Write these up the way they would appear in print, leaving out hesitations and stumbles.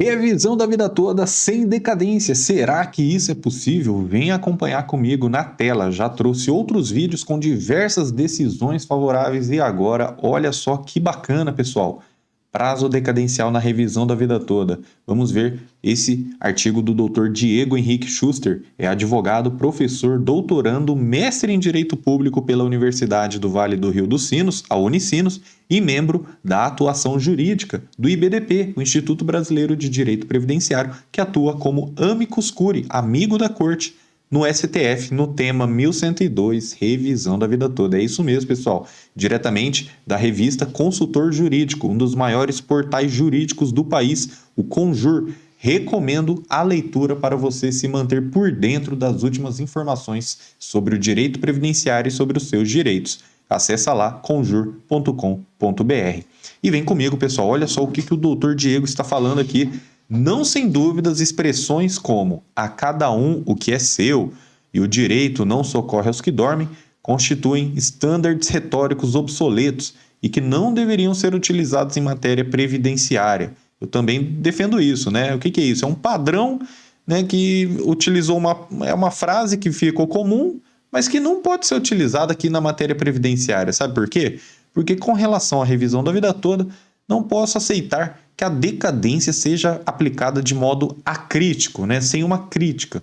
Revisão da vida toda sem decadência. Será que isso é possível? Vem acompanhar comigo na tela. Já trouxe outros vídeos com diversas decisões favoráveis e agora, olha só que bacana, pessoal. Prazo decadencial na revisão da vida toda. Vamos ver esse artigo do Dr. Diego Henrique Schuster. É advogado, professor, doutorando, mestre em Direito Público pela Universidade do Vale do Rio dos Sinos, a Unicinos, e membro da atuação jurídica do IBDP, o Instituto Brasileiro de Direito Previdenciário, que atua como amicus curiae, amigo da corte, no STF, no tema 1102, revisão da vida toda. É isso mesmo, pessoal. Diretamente da revista Consultor Jurídico, um dos maiores portais jurídicos do país, o Conjur. Recomendo a leitura para você se manter por dentro das últimas informações sobre o direito previdenciário e sobre os seus direitos. Acesse lá conjur.com.br. E vem comigo, pessoal. Olha só o que o doutor Diego está falando aqui. Não sem dúvidas, expressões como a cada um o que é seu e o direito não socorre aos que dormem constituem estándares retóricos obsoletos e que não deveriam ser utilizados em matéria previdenciária. Eu também defendo isso, né? O que é isso? É um padrão, né, que utilizou uma frase que ficou comum, mas que não pode ser utilizada aqui na matéria previdenciária. Sabe por quê? Porque com relação à revisão da vida toda, não posso aceitar que a decadência seja aplicada de modo acrítico, né? Sem uma crítica,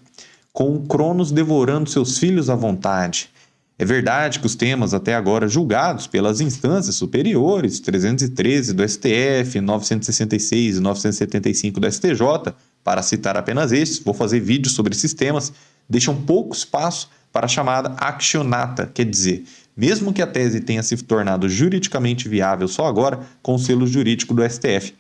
com o Cronos devorando seus filhos à vontade. É verdade que os temas até agora julgados pelas instâncias superiores, 313 do STF, 966 e 975 do STJ, para citar apenas estes, vou fazer vídeos sobre esses temas, deixam pouco espaço para a chamada actionata, quer dizer, mesmo que a tese tenha se tornado juridicamente viável só agora, com o selo jurídico do STF.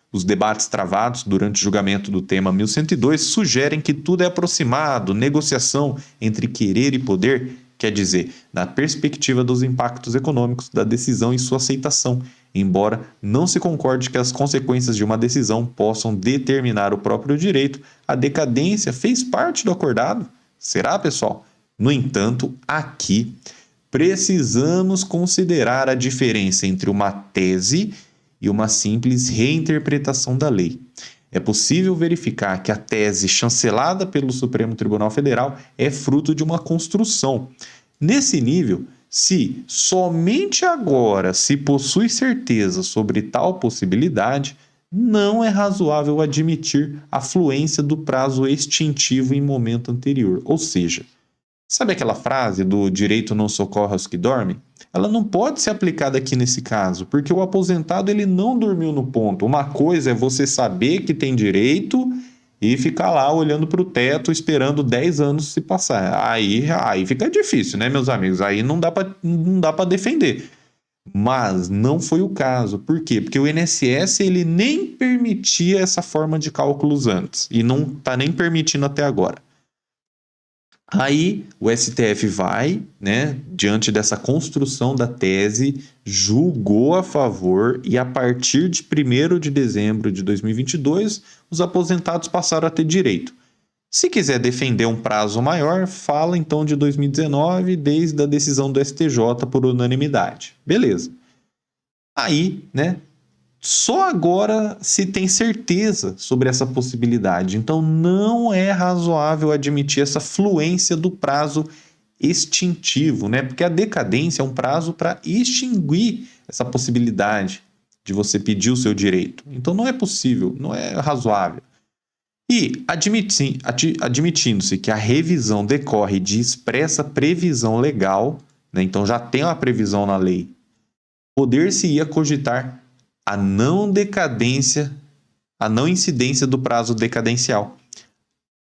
Os debates travados durante o julgamento do tema 1102 sugerem que tudo é aproximado, negociação entre querer e poder, quer dizer, na perspectiva dos impactos econômicos da decisão e sua aceitação, embora não se concorde que as consequências de uma decisão possam determinar o próprio direito, a decadência fez parte do acordado. Será, pessoal? No entanto, aqui precisamos considerar a diferença entre uma tese e uma simples reinterpretação da lei. É possível verificar que a tese chancelada pelo Supremo Tribunal Federal é fruto de uma construção. Nesse nível, se somente agora se possui certeza sobre tal possibilidade, não é razoável admitir a fluência do prazo extintivo em momento anterior. Ou seja, sabe aquela frase do direito não socorre aos que dormem? Ela não pode ser aplicada aqui nesse caso, porque o aposentado ele não dormiu no ponto. Uma coisa é você saber que tem direito e ficar lá olhando para o teto esperando 10 anos se passar. Aí fica difícil, né, meus amigos? Aí não dá para defender. Mas não foi o caso. Por quê? Porque o INSS ele nem permitia essa forma de cálculos antes e não está nem permitindo até agora. Aí o STF vai, né, diante dessa construção da tese, julgou a favor e a partir de 1º de dezembro de 2022, os aposentados passaram a ter direito. Se quiser defender um prazo maior, fala então de 2019, desde a decisão do STJ por unanimidade. Beleza. Aí, né, só agora se tem certeza sobre essa possibilidade. Então, não é razoável admitir essa fluência do prazo extintivo, né? Porque a decadência é um prazo para extinguir essa possibilidade de você pedir o seu direito. Então, não é possível, não é razoável. E admitindo-se que a revisão decorre de expressa previsão legal, né? Então já tem uma previsão na lei, poder-se-ia cogitar a não incidência do prazo decadencial.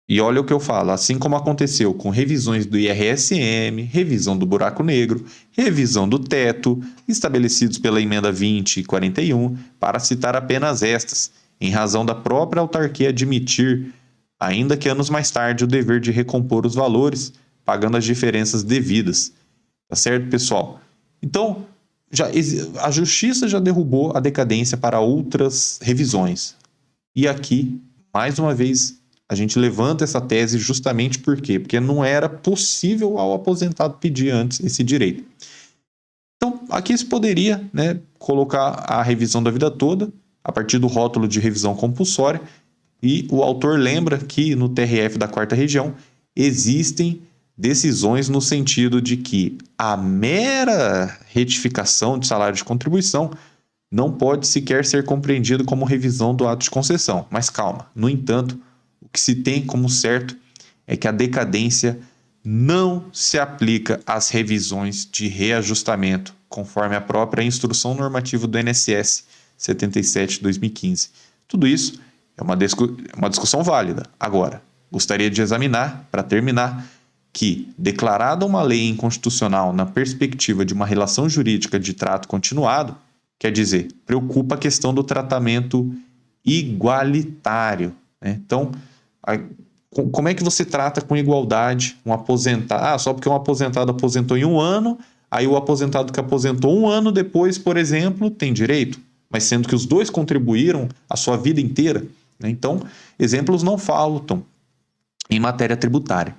E olha o que eu falo, assim como aconteceu com revisões do IRSM, revisão do buraco negro, revisão do teto, estabelecidos pela emenda 20 e 41, para citar apenas estas, em razão da própria autarquia admitir, ainda que anos mais tarde, o dever de recompor os valores, pagando as diferenças devidas. Tá certo, pessoal? Então, a justiça já derrubou a decadência para outras revisões. E aqui, mais uma vez, a gente levanta essa tese justamente por quê? Porque não era possível ao aposentado pedir antes esse direito. Então, aqui se poderia, né, colocar a revisão da vida toda, a partir do rótulo de revisão compulsória, E o autor lembra que no TRF da 4ª Região existem decisões no sentido de que a mera retificação de salário de contribuição não pode sequer ser compreendido como revisão do ato de concessão. Mas calma, no entanto, o que se tem como certo é que a decadência não se aplica às revisões de reajustamento, conforme a própria Instrução Normativa do INSS 77/2015. Tudo isso é uma discussão válida. Agora, gostaria de examinar, para terminar, que, declarada uma lei inconstitucional na perspectiva de uma relação jurídica de trato continuado, quer dizer, preocupa a questão do tratamento igualitário, né? Então, como é que você trata com igualdade um aposentado? Só porque um aposentado aposentou em um ano, aí o aposentado que aposentou um ano depois, por exemplo, tem direito, mas sendo que os dois contribuíram a sua vida inteira, né? Então, exemplos não faltam em matéria tributária.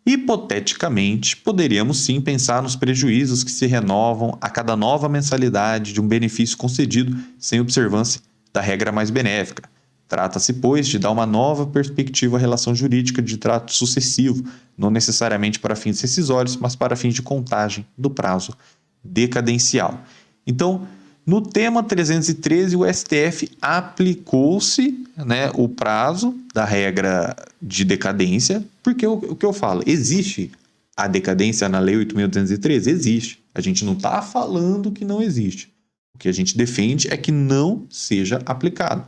Hipoteticamente, poderíamos sim pensar nos prejuízos que se renovam a cada nova mensalidade de um benefício concedido sem observância da regra mais benéfica. Trata-se, pois, de dar uma nova perspectiva à relação jurídica de trato sucessivo, não necessariamente para fins rescisórios, mas para fins de contagem do prazo decadencial. Então, no tema 313, o STF aplicou-se, né, o prazo da regra de decadência, porque o que eu falo, existe a decadência na Lei 8.213? Existe. A gente não está falando que não existe. O que a gente defende é que não seja aplicado.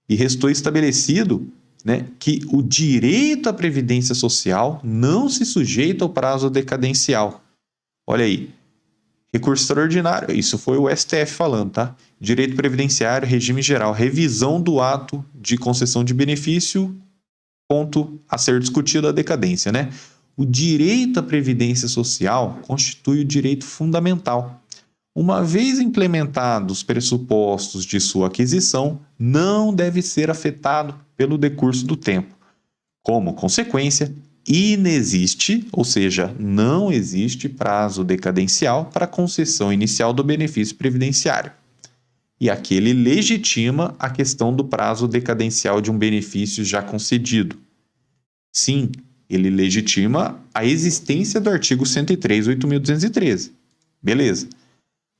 E restou estabelecido, né, que o direito à previdência social não se sujeita ao prazo decadencial. Olha aí. Recurso extraordinário, isso foi o STF falando, tá? Direito previdenciário, regime geral, revisão do ato de concessão de benefício, ponto a ser discutido a decadência, né? O direito à previdência social constitui o direito fundamental. Uma vez implementados os pressupostos de sua aquisição, não deve ser afetado pelo decurso do tempo. Como consequência, inexiste, ou seja, não existe prazo decadencial para a concessão inicial do benefício previdenciário. E aqui ele legitima a questão do prazo decadencial de um benefício já concedido. Sim, ele legitima a existência do artigo 103, 8.213. Beleza.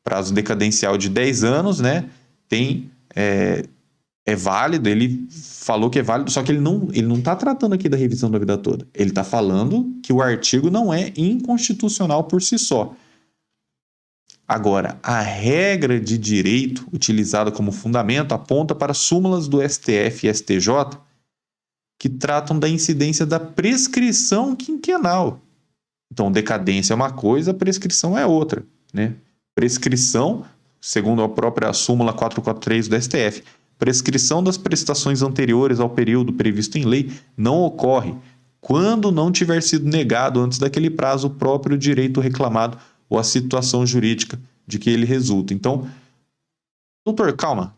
Prazo decadencial de 10 anos, né? É válido, ele falou que é válido, só que ele não está tratando aqui da revisão da vida toda. Ele está falando que o artigo não é inconstitucional por si só. Agora, a regra de direito utilizada como fundamento aponta para súmulas do STF e STJ que tratam da incidência da prescrição quinquenal. Então, decadência é uma coisa, prescrição é outra, né? Prescrição, segundo a própria súmula 443 do STF, prescrição das prestações anteriores ao período previsto em lei não ocorre quando não tiver sido negado antes daquele prazo o próprio direito reclamado ou a situação jurídica de que ele resulta. Então, doutor, calma.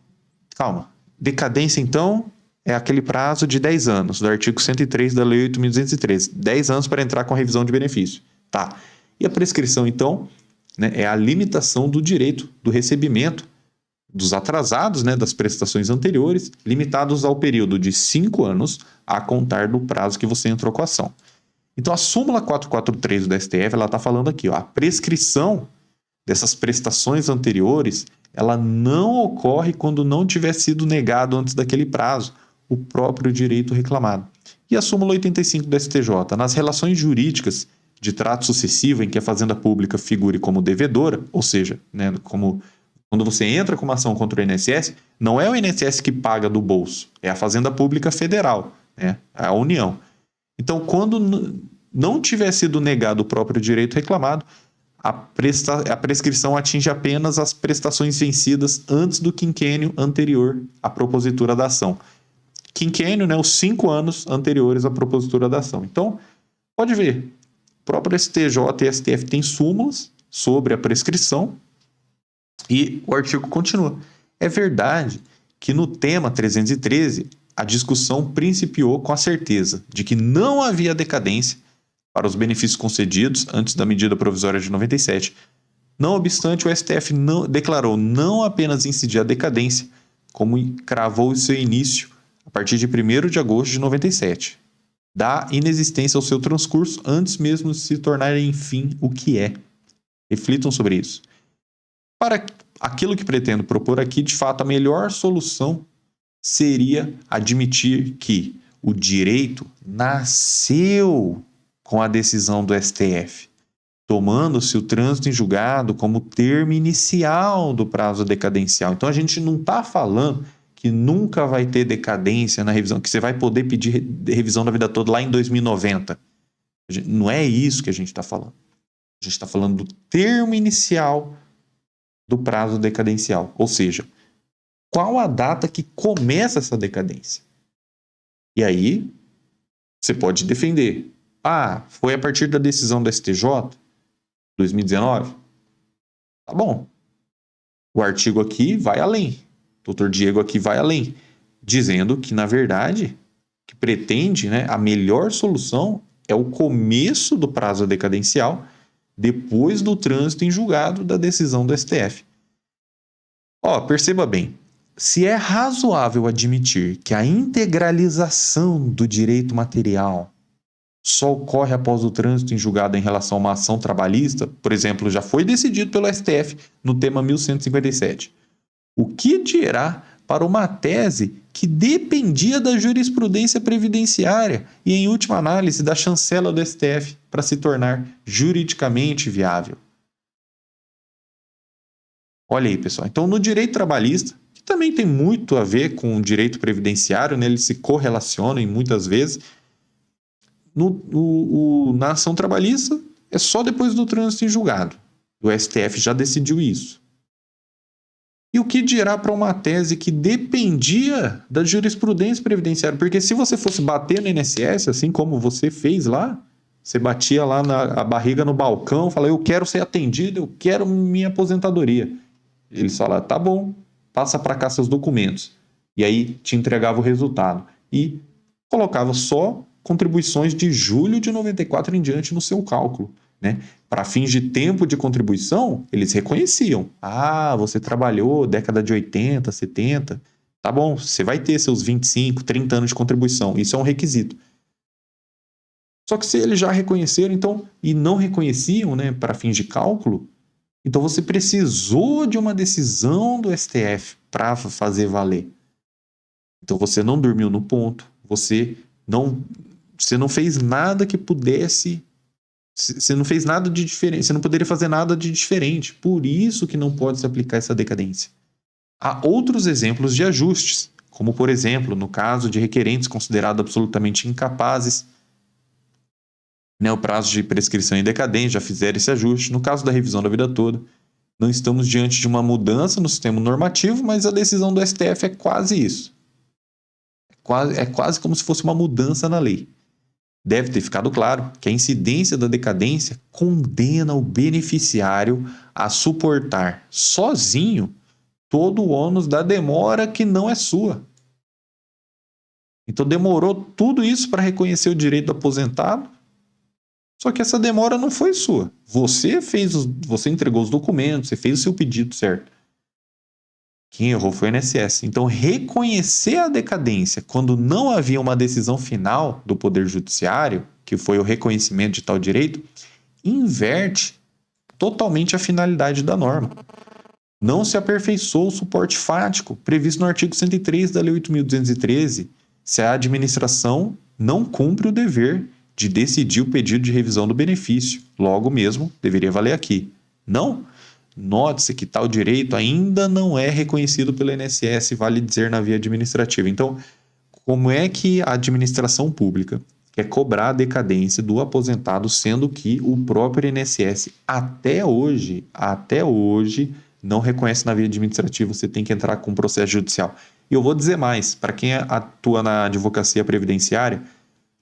Decadência, então, é aquele prazo de 10 anos, do artigo 103 da Lei 8.213. 10 anos para entrar com a revisão de benefício. Tá. E a prescrição, então, né, é a limitação do direito do recebimento dos atrasados, né, das prestações anteriores, limitados ao período de 5 anos a contar do prazo que você entrou com a ação. Então, a súmula 443 do STF, ela está falando aqui, ó, a prescrição dessas prestações anteriores, ela não ocorre quando não tiver sido negado antes daquele prazo o próprio direito reclamado. E a súmula 85 do STJ, nas relações jurídicas de trato sucessivo em que a fazenda pública figure como devedora, ou seja, né, como quando você entra com uma ação contra o INSS, não é o INSS que paga do bolso, é a Fazenda Pública Federal, né, a União. Então, quando não tiver sido negado o próprio direito reclamado, a prescrição atinge apenas as prestações vencidas antes do quinquênio anterior à propositura da ação. Quinquênio, né, os 5 anos anteriores à propositura da ação. Então, pode ver, o próprio STJ e STF têm súmulas sobre a prescrição e o artigo continua. É verdade que no tema 313, a discussão principiou com a certeza de que não havia decadência para os benefícios concedidos antes da medida provisória de 97. Não obstante, o STF declarou não apenas incidir a decadência, como cravou o seu início a partir de 1º de agosto de 97, dá inexistência ao seu transcurso antes mesmo de se tornar, enfim, o que é. Reflitam sobre isso. Para aquilo que pretendo propor aqui, de fato, a melhor solução seria admitir que o direito nasceu com a decisão do STF, tomando-se o trânsito em julgado como termo inicial do prazo decadencial. Então a gente não está falando que nunca vai ter decadência na revisão, que você vai poder pedir revisão da vida toda lá em 2090. Não é isso que a gente está falando. A gente está falando do termo inicial do prazo decadencial. Ou seja, qual a data que começa essa decadência? E aí, você pode defender. Foi a partir da decisão do STJ, 2019? Tá bom. O artigo aqui vai além. O doutor Diego aqui vai além, dizendo que, na verdade, que pretende, né, a melhor solução é o começo do prazo decadencial depois do trânsito em julgado da decisão do STF. Perceba bem, se é razoável admitir que a integralização do direito material só ocorre após o trânsito em julgado em relação a uma ação trabalhista, por exemplo, já foi decidido pelo STF no tema 1157, o que dirá para uma tese que dependia da jurisprudência previdenciária e, em última análise, da chancela do STF para se tornar juridicamente viável? Olha aí, pessoal. Então, no direito trabalhista, que também tem muito a ver com o direito previdenciário, né? Eles se correlacionam muitas vezes. Na ação trabalhista, é só depois do trânsito em julgado. O STF já decidiu isso. E o que dirá para uma tese que dependia da jurisprudência previdenciária? Porque se você fosse bater no INSS, assim como você fez lá, você batia lá a barriga no balcão, falava, eu quero ser atendido, eu quero minha aposentadoria. Eles falaram, tá bom, passa para cá seus documentos. E aí te entregava o resultado. E colocava só contribuições de julho de 94 em diante no seu cálculo, né? Para fins de tempo de contribuição, eles reconheciam. Você trabalhou década de 80, 70. Tá bom, você vai ter seus 25, 30 anos de contribuição. Isso é um requisito. Só que se eles já reconheceram, então, e não reconheciam, né, para fins de cálculo, então você precisou de uma decisão do STF para fazer valer. Então você não dormiu no ponto, você não fez nada que pudesse. Você não fez nada de diferente, você não poderia fazer nada de diferente. Por isso que não pode se aplicar essa decadência. Há outros exemplos de ajustes, como, por exemplo, no caso de requerentes considerados absolutamente incapazes, né, o prazo de prescrição indecadente, já fizeram esse ajuste. No caso da revisão da vida toda, não estamos diante de uma mudança no sistema normativo, mas a decisão do STF é quase isso. É quase como se fosse uma mudança na lei. Deve ter ficado claro que a incidência da decadência condena o beneficiário a suportar sozinho todo o ônus da demora que não é sua. Então demorou tudo isso para reconhecer o direito do aposentado, só que essa demora não foi sua. Você entregou os documentos, você fez o seu pedido certo. Quem errou foi o INSS. Então, reconhecer a decadência quando não havia uma decisão final do Poder Judiciário, que foi o reconhecimento de tal direito, inverte totalmente a finalidade da norma. Não se aperfeiçoou o suporte fático previsto no artigo 103 da Lei 8.213, se a administração não cumpre o dever de decidir o pedido de revisão do benefício. Logo mesmo, deveria valer aqui. Não? Note-se que tal direito ainda não é reconhecido pelo INSS, vale dizer, na via administrativa. Então, como é que a administração pública quer cobrar a decadência do aposentado, sendo que o próprio INSS até hoje, não reconhece na via administrativa, você tem que entrar com processo judicial. E eu vou dizer mais, para quem atua na advocacia previdenciária,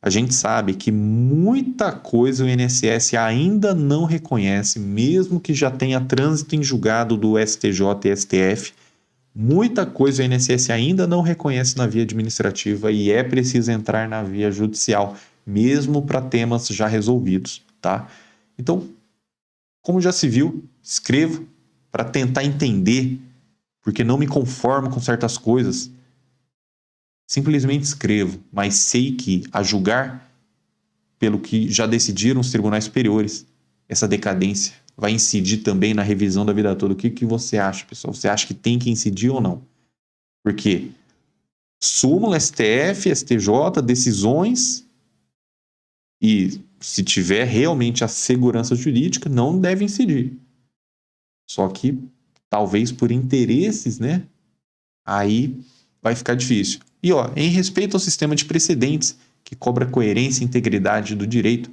a gente sabe que muita coisa o INSS ainda não reconhece, mesmo que já tenha trânsito em julgado do STJ e STF, muita coisa o INSS ainda não reconhece na via administrativa e é preciso entrar na via judicial, mesmo para temas já resolvidos, tá? Então, como já se viu, escrevo para tentar entender, porque não me conformo com certas coisas. simplesmente escrevo, mas sei que, a julgar pelo que já decidiram os tribunais superiores, essa decadência vai incidir também na revisão da vida toda. O que você acha, pessoal? Você acha que tem que incidir ou não? Porque súmula, STF, STJ, decisões, e se tiver realmente a segurança jurídica, não deve incidir. Só que, talvez por interesses, né? Aí vai ficar difícil. E, em respeito ao sistema de precedentes, que cobra coerência e integridade do direito,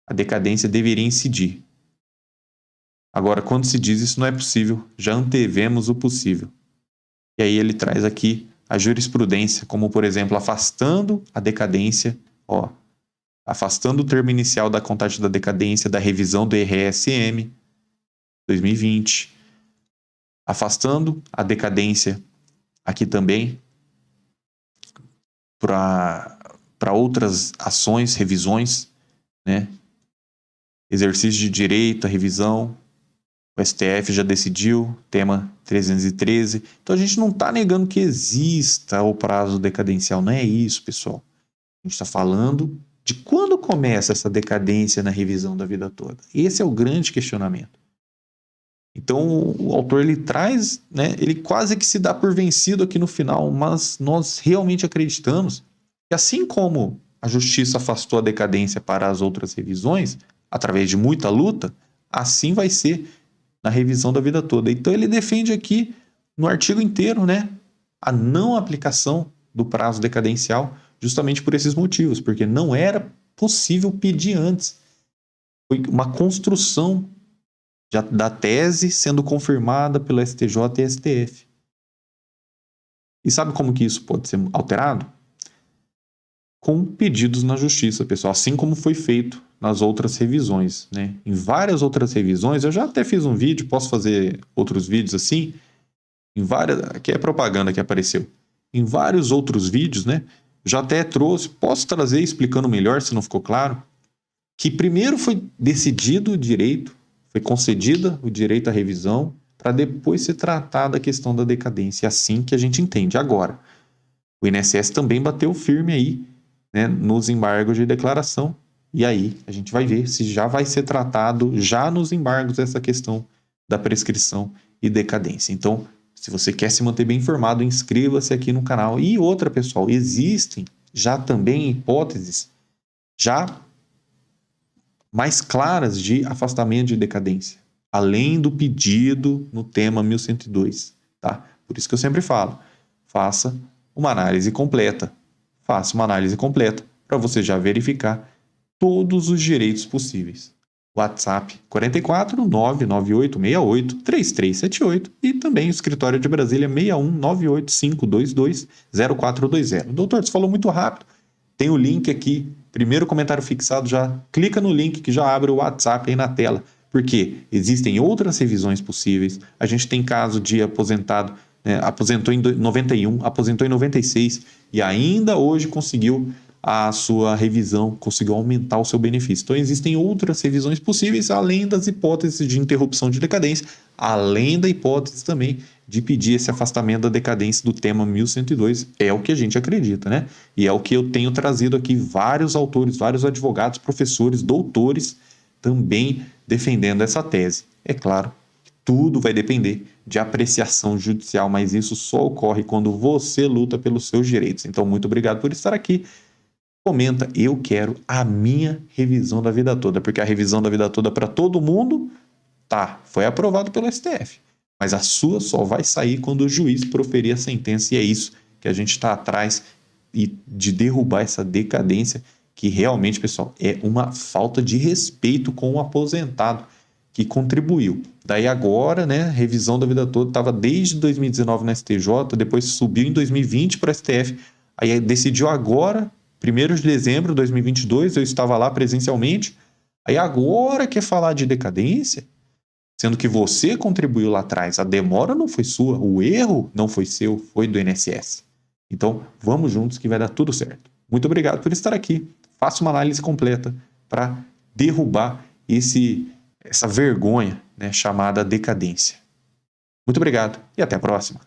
a decadência deveria incidir. Agora, quando se diz isso não é possível, já antevemos o possível. E aí ele traz aqui a jurisprudência, como, por exemplo, afastando a decadência, afastando o termo inicial da contagem da decadência da revisão do RSM 2020, afastando a decadência aqui também para outras ações, revisões, né? Exercício de direito, a revisão, o STF já decidiu, tema 313. Então a gente não está negando que exista o prazo decadencial, não é isso, pessoal. A gente está falando de quando começa essa decadência na revisão da vida toda. Esse é o grande questionamento. Então o autor ele traz, né, ele quase que se dá por vencido aqui no final, mas nós realmente acreditamos que assim como a justiça afastou a decadência para as outras revisões, através de muita luta, assim vai ser na revisão da vida toda. Então ele defende aqui no artigo inteiro, né, a não aplicação do prazo decadencial, justamente por esses motivos, porque não era possível pedir antes. Foi uma construção da tese sendo confirmada pelo STJ e STF. E sabe como que isso pode ser alterado? Com pedidos na justiça, pessoal, assim como foi feito nas outras revisões, né? Em várias outras revisões, eu já até fiz um vídeo, posso fazer outros vídeos assim, aqui é propaganda que apareceu. Em vários outros vídeos, né? Já até trouxe, posso trazer explicando melhor, se não ficou claro, que primeiro foi decidido o direito, foi concedida o direito à revisão, para depois ser tratada a questão da decadência. É assim que a gente entende. Agora, o INSS também bateu firme aí, né, nos embargos de declaração. E aí a gente vai ver se já vai ser tratado, já nos embargos, essa questão da prescrição e decadência. Então, se você quer se manter bem informado, inscreva-se aqui no canal. E outra, pessoal, existem já também hipóteses já mais claras de afastamento de decadência, além do pedido no tema 1102, tá? Por isso que eu sempre falo, faça uma análise completa. Faça uma análise completa para você já verificar todos os direitos possíveis. WhatsApp 44 998 68 3378 e também o escritório de Brasília 61 98522 0420. Doutor, você falou muito rápido. Tem o link aqui, primeiro comentário fixado, já clica no link que já abre o WhatsApp aí na tela, porque existem outras revisões possíveis. A gente tem caso de aposentado, né, aposentou em 91, aposentou em 96 e ainda hoje conseguiu a sua revisão, conseguiu aumentar o seu benefício. Então existem outras revisões possíveis, além das hipóteses de interrupção de decadência, além da hipótese também de pedir esse afastamento da decadência do tema 1102, é o que a gente acredita, né? E é o que eu tenho trazido aqui vários autores, vários advogados, professores, doutores, também defendendo essa tese. É claro, tudo vai depender de apreciação judicial, mas isso só ocorre quando você luta pelos seus direitos. Então, muito obrigado por estar aqui. Comenta, eu quero a minha revisão da vida toda, porque a revisão da vida toda para todo mundo, foi aprovado pelo STF. Mas a sua só vai sair quando o juiz proferir a sentença, e é isso que a gente está atrás e de derrubar essa decadência, que realmente, pessoal, é uma falta de respeito com o aposentado que contribuiu. Daí agora, né, revisão da vida toda, estava desde 2019 no STJ, depois subiu em 2020 para o STF, aí decidiu agora, 1º de dezembro de 2022, eu estava lá presencialmente, aí agora quer falar de decadência? Sendo que você contribuiu lá atrás, a demora não foi sua, o erro não foi seu, foi do INSS. Então, vamos juntos que vai dar tudo certo. Muito obrigado por estar aqui. Faça uma análise completa para derrubar essa vergonha, né, chamada decadência. Muito obrigado e até a próxima.